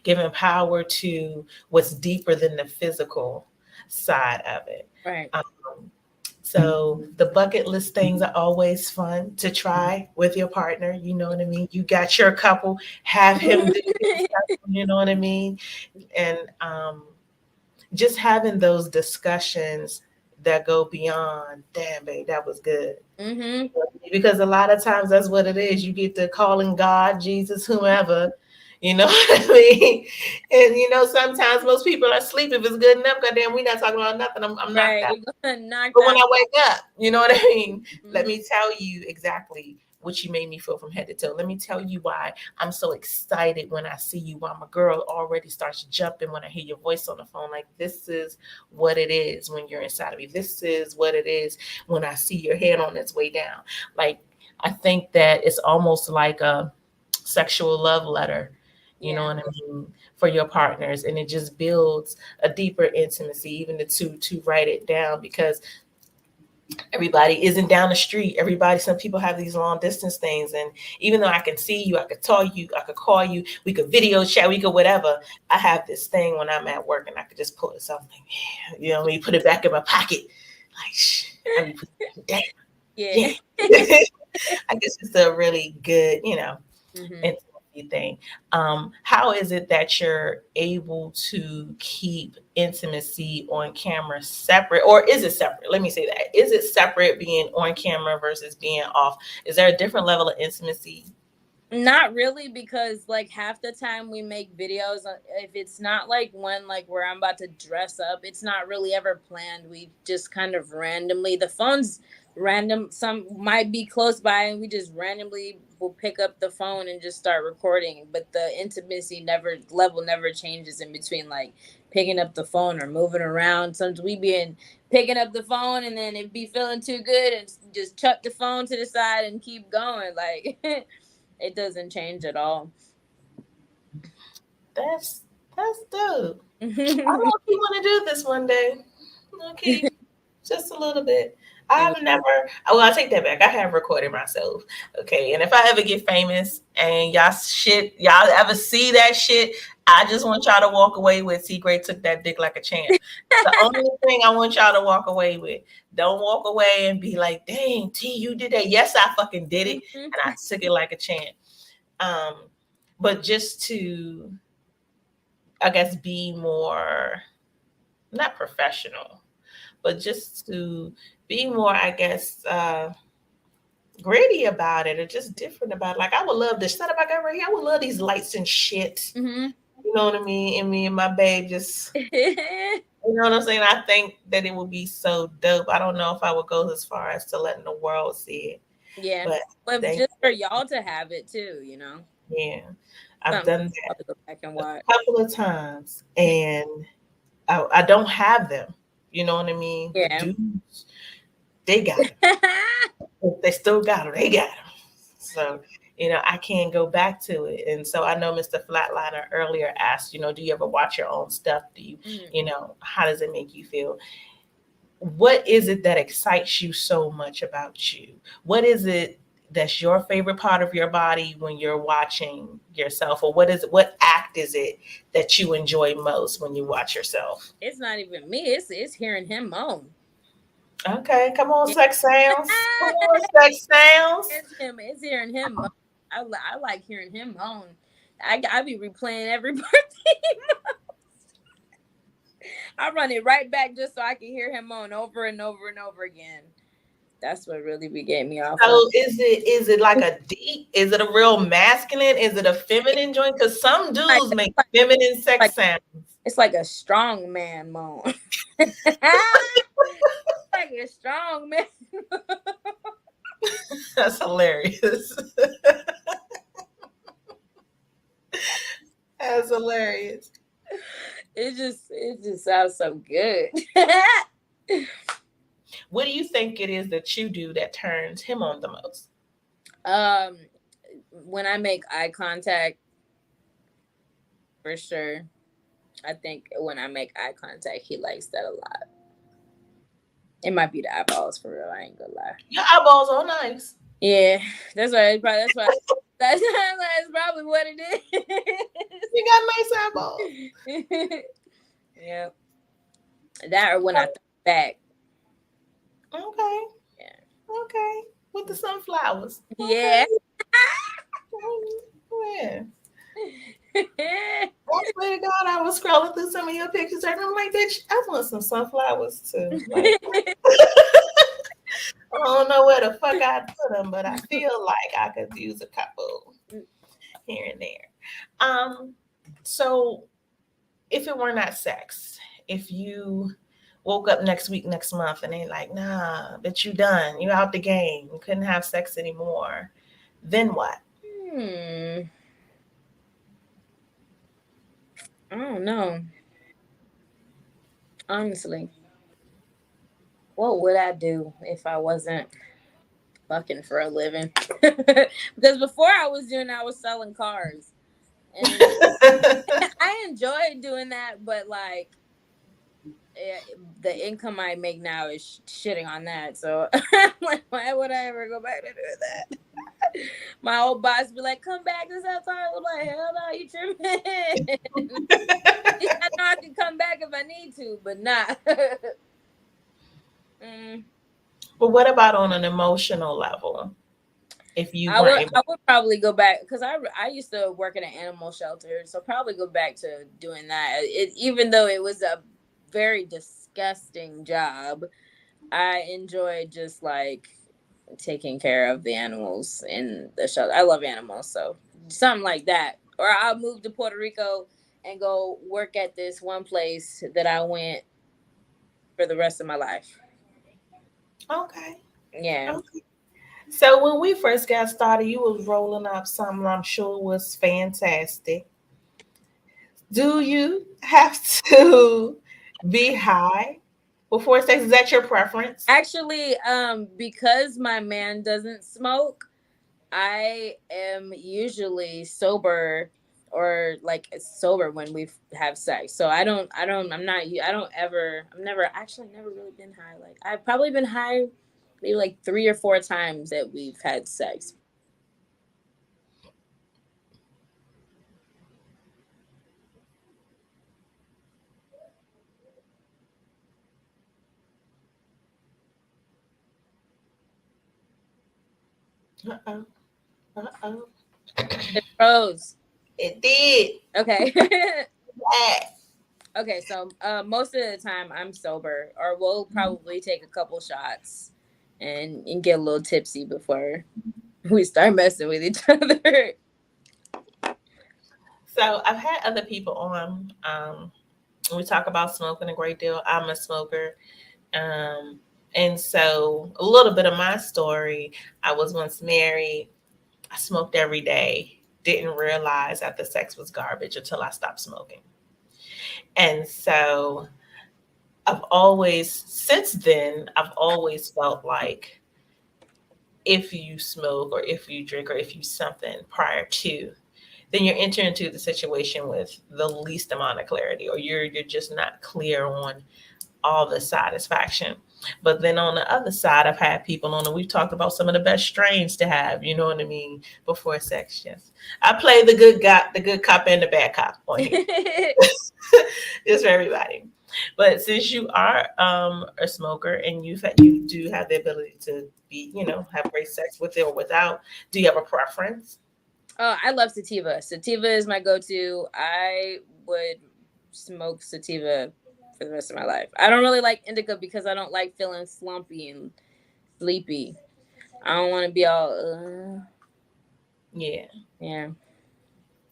giving power to what's deeper than the physical side of it. Right. um, so the bucket list things are always fun to try with your partner. You know what I mean? You got your couple, have him do his stuff, you know what I mean? And just having those discussions that go beyond, damn, babe, that was good. Mm-hmm. Because a lot of times that's what it is. You get to calling God, Jesus, whomever, you know what I mean? And you know, sometimes most people are asleep if it's good enough. Goddamn, we not talking about nothing. I'm knocked Right. out. You're gonna knock But when that. I wake up, you know what I mean? Let Mm-hmm. me tell you exactly what you made me feel from head to toe. Let me tell you why I'm so excited when I see you, why my girl already starts jumping when I hear your voice on the phone. Like, this is what it is when you're inside of me. This is what it is when I see your head on its way down. Like, I think that it's almost like a sexual love letter, you know Yeah. what I mean, for your partners. And it just builds a deeper intimacy, even the two to write it down, because everybody isn't down the street. Everybody, some people have these long distance things. And even though I can see you, I could talk you, I could call you, we could video chat, we could whatever. I have this thing when I'm at work and I could just pull this off, like, yeah, you know, when you put it back in my pocket, like, shh, I mean, damn, Yeah. yeah. I guess it's a really good, you know, Mm-hmm. intimacy thing. How is it that you're able to keep intimacy on camera separate, or is it separate? Let me say that. Is it separate being on camera versus being off? Is there a different level of intimacy? Not really, because like half the time we make videos, if it's not like one like where I'm about to dress up, it's not really ever planned. We just kind of randomly, the phone's random, some might be close by, and we just randomly will pick up the phone and just start recording. But the intimacy never level never changes in between like picking up the phone or moving around. Sometimes we be in picking up the phone and then it be feeling too good and just chuck the phone to the side and keep going. Like it doesn't change at all. That's that's dope. I don't know if you want to do this one day. Okay, just a little bit. And I've never, well, I take that back. I have recorded myself. Okay. And if I ever get famous and y'all ever see that shit, I just want y'all to walk away with T Gray took that dick like a champ. The only thing I want y'all to walk away with. Don't walk away and be like, dang, T, you did that. Yes, I fucking did it. we, And I took it like a champ. Um, but just to, I guess, be more, not professional, but just to be more, I guess, gritty about it or just different about it. Like, I would love this setup I got right here. I would love these lights and shit. mm-hmm. You know what I mean? And me and my babe just, you know what I'm saying? I think that it would be so dope. I don't know if I would go as far as to letting the world see it, Yeah, but but they, just for y'all to have it too, yeah, I've something done I'll that have to go back and a watch. couple of times, and I don't have them. You know what I mean? The Yeah. dudes, they got them. They still got them. They got them. So, you know, I can't go back to it. And so I know Mr. Flatliner earlier asked, you know, do you ever watch your own stuff? Do you, Mhm. you know, how does it make you feel? What is it that excites you so much about you? What is it that's your favorite part of your body when you're watching yourself? Or what act is it that you enjoy most when you watch yourself? It's not even me. It's hearing him moan. Okay, come on, Yeah. sex sounds. Come on, sex sounds. It's him. It's hearing him moan. I like hearing him moan. I be replaying every birthday. I run it right back just so I can hear him moan over and over and over again. That's what really be getting me off of. So is it like a deep? Is it a real masculine? Is it a feminine joint? Because some Like, dudes make feminine like sex sounds. it's like a strong man moan. Like a strong man. That's hilarious. That's hilarious. It just sounds so good. What do you think it is that you do that turns him on the most? um, when I make eye contact, for sure. I think when I make eye contact, he likes that a lot. It might be the eyeballs for real. I ain't gonna lie. Your eyeballs are nice. Yeah, that's why. That's why. That's probably what it You got nice eyeballs. is. Yeah, that or when I throw back. Okay. Yeah. Okay. With the sunflowers. Yeah. Okay. Yeah. I swear to God, I was scrolling through some of your pictures and I'm like, bitch, I want some sunflowers too. Like, I don't know where the fuck I'd put them, but I feel like I could use a couple here and there. So if it were not sex, if you woke up next week, next month, and they like, nah, bitch, you done, you out the game, you couldn't have sex anymore, then what? I don't know. Honestly, what would I do if I wasn't fucking for a living? Because before I was doing that, I was selling cars. And I enjoyed doing that, but like the income I make now is shitting on that. So I'm like, why would I ever go back to doing that? My old boss be like, "Come back to sell cars." I'm like, "Hell no, you tripping?" I know I can come back if I need to, but not. But what about on an emotional level? If you I weren't would able, I would probably go back because I used to work at an animal shelter, so probably go back to doing that. Even though it was a very disgusting job, I enjoyed just like taking care of the animals in the shelter. I love animals, so something like that. Or I'll move to Puerto Rico and go work at this one place that I went for the rest of my life. okay. Yeah. Okay. So when we first got started, you was rolling up something I'm sure was fantastic. Do you have to be high before sex? Is that your preference? Actually, because my man doesn't smoke, I am usually sober or like sober when we have sex. So I've never actually never really been high. Like I've probably been high maybe like 3 or 4 times that we've had sex. Uh-oh. Uh-oh. It froze. It did. Okay. Yeah. Okay, so most of the time I'm sober, or we'll probably take a couple shots and get a little tipsy before we start messing with each other. So I've had other people on. We talk about smoking a great deal. I'm a smoker. Um, and so a little bit of my story, I was once married. I smoked every day. Didn't realize that the sex was garbage until I stopped smoking. And so since then, I've always felt like if you smoke or if you drink or if you something prior to, then you're entering into the situation with the least amount of clarity, or you're just not clear on all the satisfaction. But then on the other side, I've had people on, and we've talked about some of the best strains to have, you know what I mean, before sex. Yes. I play the good guy, the good cop and the bad cop on here. Just for everybody. But since you are a smoker and you do have the ability to be, have great sex with it or without, do you have a preference? Oh, I love sativa. Sativa is my go-to. I would smoke sativa for the rest of my life. I don't really like indica because I don't like feeling slumpy and sleepy. I don't want to be all. Yeah. Yeah.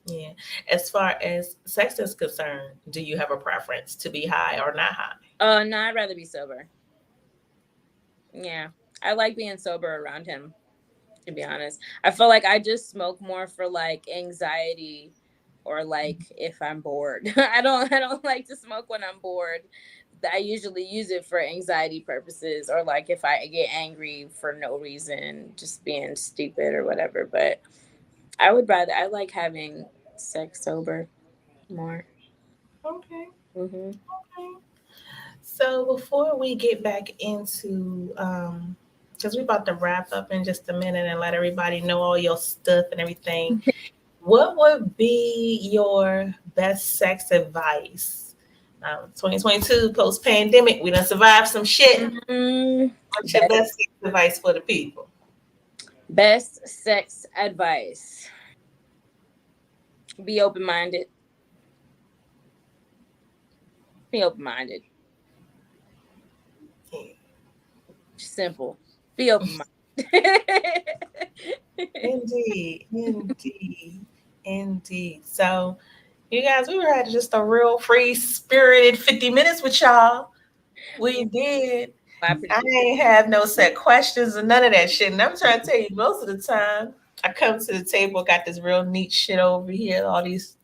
Yeah. As far as sex is concerned, do you have a preference to be high or not high? No, I'd rather be sober. Yeah, I like being sober around him. To be honest, I feel like I just smoke more for like anxiety, or like if I'm bored. I don't like to smoke when I'm bored. I usually use it for anxiety purposes, or like if I get angry for no reason, just being stupid or whatever. But I like having sex sober more. Okay. Hmm. Okay. So before we get back into, because we're about to wrap up in just a minute and let everybody know all your stuff and everything, what would be your best sex advice? 2022, post pandemic, we done survived some shit. Mm, What's your best, best sex advice for the people? best sex advice: be open minded. Be open minded. Yeah. Simple. Be open minded. Indeed, indeed, indeed. So, you guys, we were had just a real free spirited 50 minutes with y'all. We did. I I appreciate ain't have no set questions or none of that shit. And I'm trying to tell you, most of the time, I come to the table, got this real neat shit over here, all these.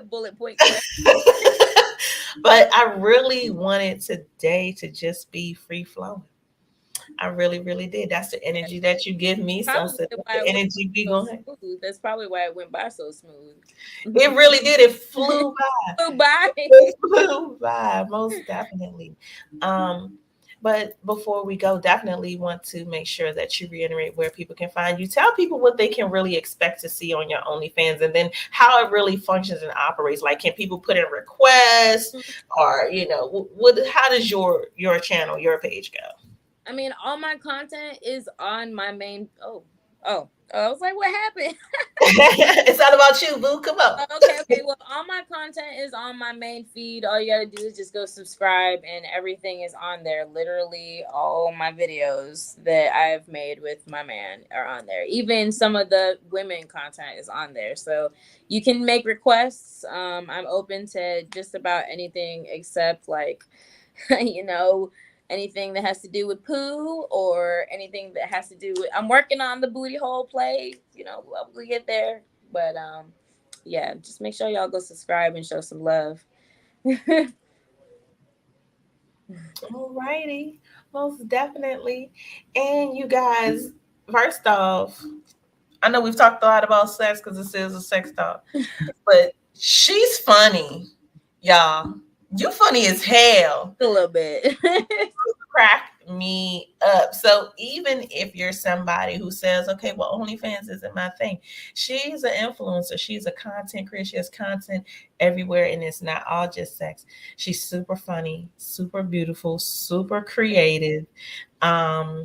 bullet point question. But I really wanted today to just be free flowing. I really, really did. That's the energy that you give me. So I Probably said, that's why the it went energy we so going. smooth. That's probably why it went by so smooth. It really did. It flew by. Bye. It flew by, most definitely. Um, but before we go, definitely want to make sure that you reiterate where people can find you. Tell people what they can really expect to see on your OnlyFans, and then how it really functions and operates. Like, can people put in requests, or what? How does your channel, your page go? I mean, all my content is on my main. I was like, what happened? It's all about you, boo. Come on. Oh, okay. Well, all my content is on my main feed. All you gotta do is just go subscribe, and everything is on there. Literally, all my videos that I've made with my man are on there. Even some of the women content is on there. So you can make requests. I'm open to just about anything except like, you know, anything that has to do with poo, or anything that has to do with. I'm working on the booty hole play. We'll get there, but yeah, just make sure y'all go subscribe and show some love. All righty, most definitely. And you guys, first off, I know we've talked a lot about sex because this is a sex talk, but she's funny, y'all. You funny as hell. A little bit. Crack me up. So even if you're somebody who says, okay, well, OnlyFans isn't my thing, she's an influencer. She's a content creator. She has content everywhere, and it's not all just sex. She's super funny, super beautiful, super creative. Um,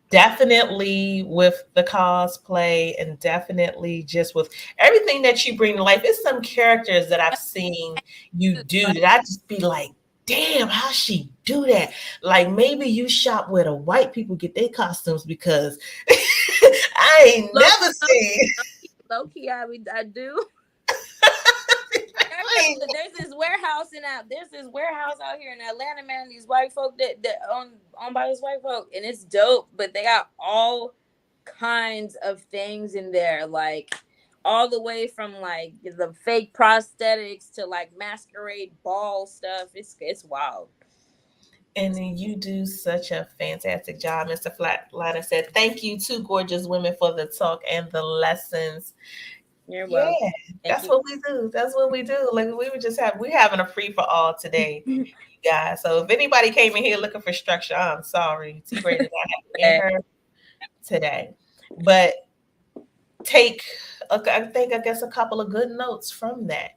Definitely with the cosplay, and definitely just with everything that you bring to life. It's some characters that I've seen you do that I just be like, damn, how she do that? Like, maybe you shop where the white people get their costumes, because I ain't low, never low, seen. low key, I do. I ain't, There's this warehouse out here in Atlanta, man. These white folk that owned by these white folk, and it's dope. But they got all kinds of things in there, like all the way from like the fake prosthetics to like masquerade ball stuff. It's wild. and then you do such a fantastic job, Mr. Flatliner said. Thank you to Gorgeous Women for the talk and the lessons. You're Yeah, welcome. Thank that's you. what we do. That's what we do. Like, we having a free for all today, you guys. So if anybody came in here looking for structure, I'm sorry. T Ray did not have it in her today. But take I guess a couple of good notes from that.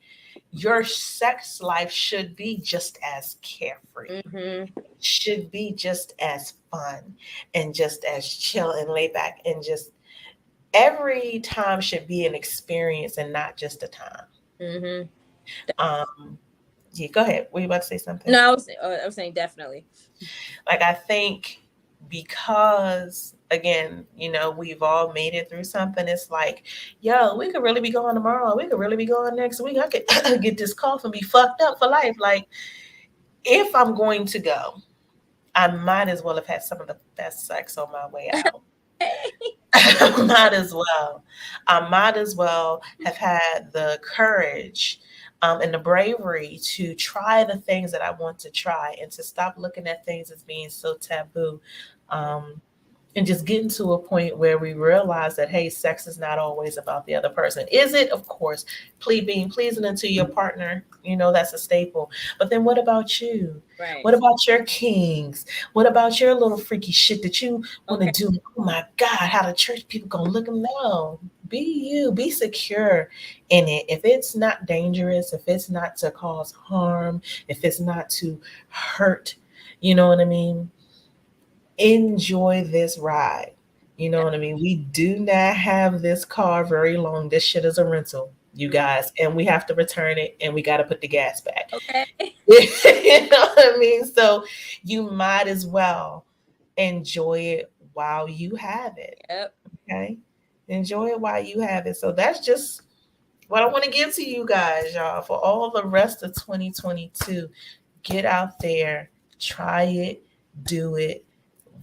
Your sex life should be just as carefree. Mm-hmm. Should be just as fun and just as chill and laid back, and just every time should be an experience and not just a time. Mm-hmm. Um, yeah, go ahead. Were you about to say something? No, I was saying definitely. Like, I think because again, we've all made it through something. It's like, yo, we could really be going tomorrow. We could really be going next week. I could get this cough and be fucked up for life. Like, if I'm going to go, I might as well have had some of the best sex on my way out. I might as well. I might as well have had the courage and the bravery to try the things that I want to try and to stop looking at things as being so taboo. Um, and just getting to a point where we realize that, hey, sex is not always about the other person. Is it? Of course. Being pleasing unto your partner, that's a staple. But then what about you? Right. What about your kings? What about your little freaky shit that you want to Okay. do? Oh my God, how the church people gonna look them down? Be you, be secure in it. If it's not dangerous, if it's not to cause harm, if it's not to hurt, you know what I mean? Enjoy this ride. You know what I mean? We do not have this car very long. This shit is a rental, you guys, and we have to return it and we got to put the gas back. Okay. You know what I mean? So you might as well enjoy it while you have it. Yep. Okay. Enjoy it while you have it. So that's just what I want to give to you guys, y'all, for all the rest of 2022. Get out there, try it, do it,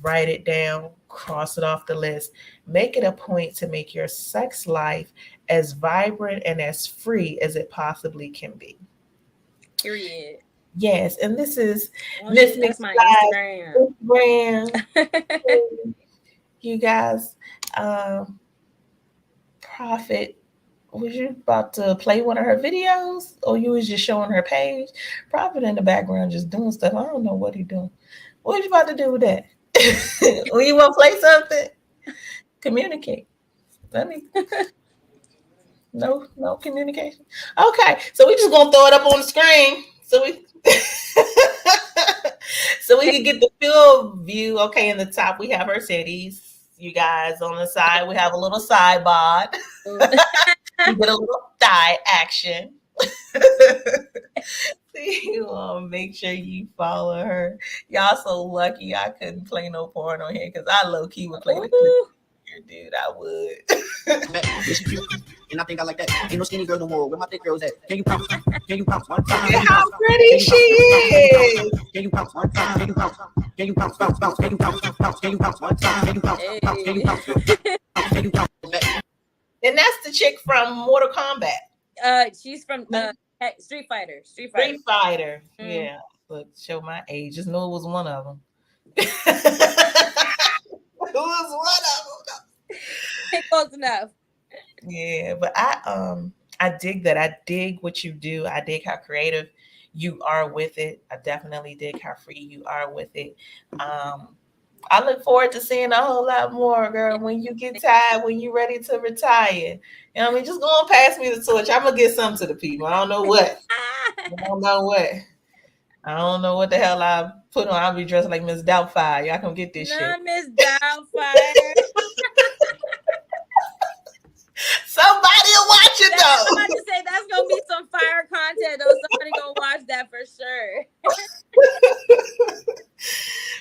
write it down, cross it off the list. Make it a point to make your sex life as vibrant and as free as it possibly can be. Period. Yes, and this is Oh Miss shit, that's my McFly Instagram. Instagram. You guys, Prophet, was you about to play one of her videos, or you was just showing her page? Prophet in the background just doing stuff. I don't know what he doing. What you about to do with that? When you want to play something, communicate. Let me. No communication. Okay, so we just gonna throw it up on the screen so we so we can get the full view. Okay, in the top we have our cities. You guys on the side we have a little side bod. You get a little thigh action. You make sure you follow her. Y'all so lucky I couldn't play no porn on here because I low key would play the clip here, dude. I would. Is she cute? And I think I like that. Ain't no skinny girl no more. Where my thick girls at? Can you pounce? Can you pounce one time? Look at how pretty she is. Can you pounce one time? Can you pounce? Can you pounce? Bounce, bounce. Can you pounce? Pounce. Can you pounce one time? Can you pounce? Pounce. Can you pounce? Can you pounce? And that's the chick from Mortal Kombat. She's from Street Fighter. Street Fighter. Yeah. Look, show my age. Just know it was one of them. It was one of them. Close enough. Yeah, but I dig that. I dig what you do. I dig how creative you are with it. I definitely dig how free you are with it. I look forward to seeing a whole lot more, girl. When you get tired, when you're ready to retire, you know what I mean? Just go on pass me the torch. I'm gonna get something to the people. I don't know what. I don't know what the hell I put on. I'll be dressed like Miss Doubtfire. Y'all come get this shit. Not Miss Doubtfire. Somebody will watch it though. I'm about to say that's gonna be some fire content though. Somebody gonna watch that for sure.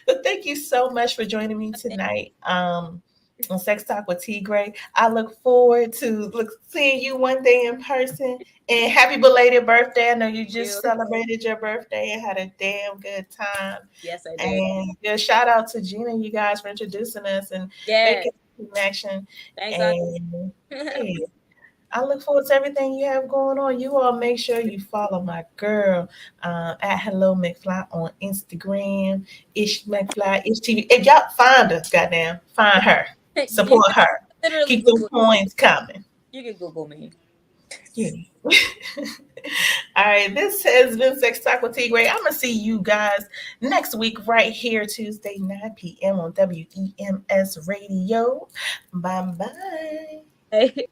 But thank you so much for joining me tonight on Sex Talk with T Gray. I look forward to seeing you one day in person. And happy belated birthday. I know you just celebrated your birthday and had a damn good time. Yes, I did. And just shout out to Gina, you guys, for introducing us and making a connection. Thanks. And hey, I look forward to everything you have going on. You all make sure you follow my girl at Hello McFly on Instagram. Ish McFly, Ish TV. And y'all find her, goddamn. Find her. Support her. Keep those coins coming. You can Google me. Yeah. All right. This has been Sex Talk with T Gray. I'm going to see you guys next week right here, Tuesday, 9 p.m. on WEMS Radio. Bye-bye. Hey.